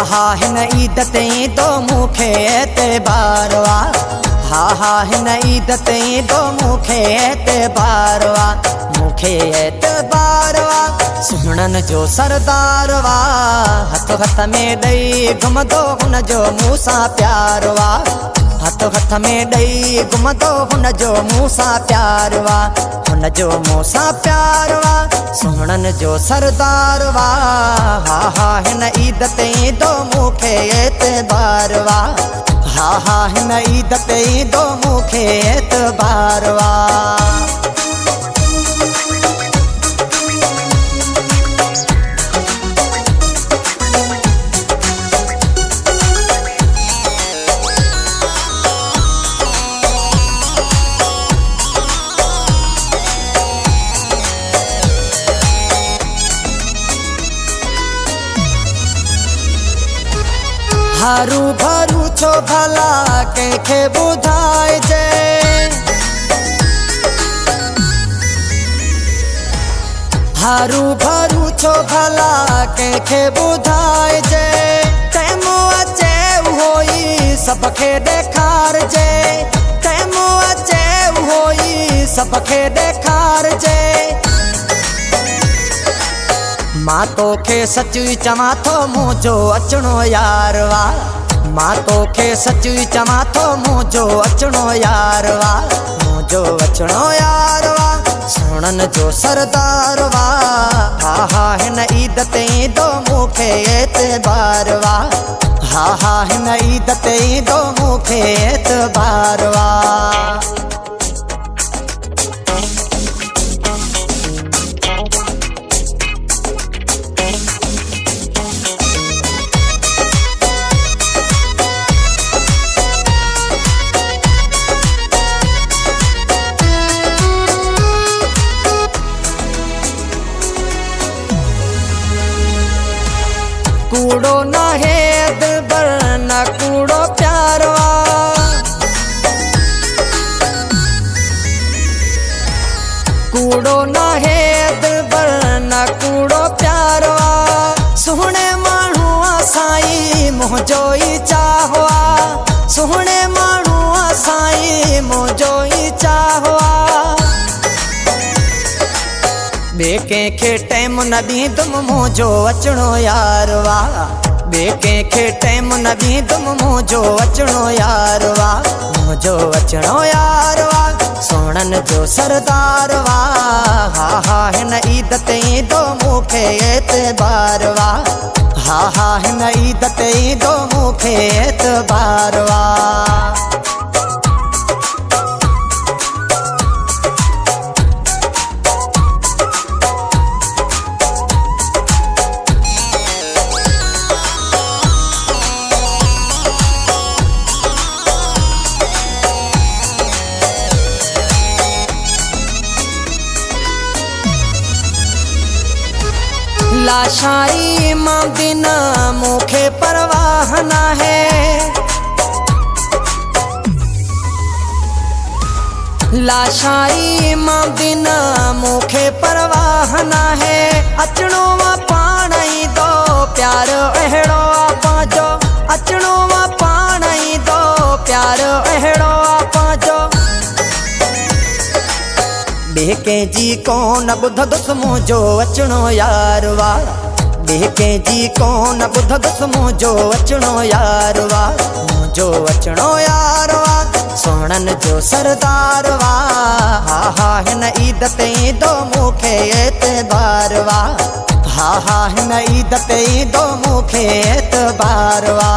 हा हिन ईद ते दो मूंखे एतबारवा। हा हिन ईद ते दो मूंखे एतबारवा। मूंखे एतबारवा सुहिणनि जो सरदारवा। हथ हथ में ॾेई घुमंदो हुन जो मूंसां प्यारवा। हथ हथ में ॾेई घुमंदो हुन जो मूंसां प्यारवा। हुन जो मूंसां प्यारवा सुहिणनि जो सरदारवा। हा हिन ईद ते दो मूंखे एतबारवा। हा हिन ईद ते दो मूंखे एतबारवा। हरू भरू छो भला कंहिंखे ॿुधाइजे। हरू भरू छो भला कंहिंखे ॿुधाइजे। टाइम अचे उहो ई सभ खे ॾेखारिजे। टाइम अचे उहो ई सभ खे ॾेखारिजे। मां तोखे सच चवां थो मुंहिंजो अचणो यारवा। मां तोखे सच चवां थो मुंहिंजो अचणो यारवा। मुंहिंजो अचणो यारवा सुहिणनि जो सरदारवा। हा हिन ईद ते दो मूंखे एतबारवा। हा हिन ईद ते दो मूंखे एतबारवा। कूड़ो न है दिलबर न कूड़ो प्यारवा। कूड़ो न है दिलबर न कूड़ो प्यारवा। सुहिणे माण्हू साईं मुंहिंजो ई चाहवा। सुहिणे माण्हू साईं मुंहिंजो ई चाहवा। ॿिए कंहिंखे टाइम न ॾींदुमि मुंहिंजो अचणो यारवा। ॿिए कंहिंखे टाइम न ॾींदुमि मुंहिंजो अचणो यारवा। मुंहिंजो अचणो यारवा सुहिणनि जो सरदारवा। हा हिन ईद ते दो मूंखे एतबारवा। हा हिन ईद ते दो मूंखे एतबारवा। लाशाई मां बिना मूंखे परवाह न है। लाशाई मां बिना मूंखे परवाह न है। अचणो मां पाण ई दो प्यार अहिड़ो पंहिंजो। अचणो मां पाण ई दो प्यार अहिड़ो पंहिंजो। ॿिए कंहिंजी कोन ॿुधंदुसि मुंहिंजो अचणो यारवा। ॿिए कंहिंजी कोन ॿुधंदुसि मुंहिंजो अचणो यारवा। मुंहिंजो अचणो यारवा सुहिणनि जो सरदारवा। हा हिन ईद ते दो मूंखे एतबारवा। हा हिन ईद ते दो मूंखे एतबारवा।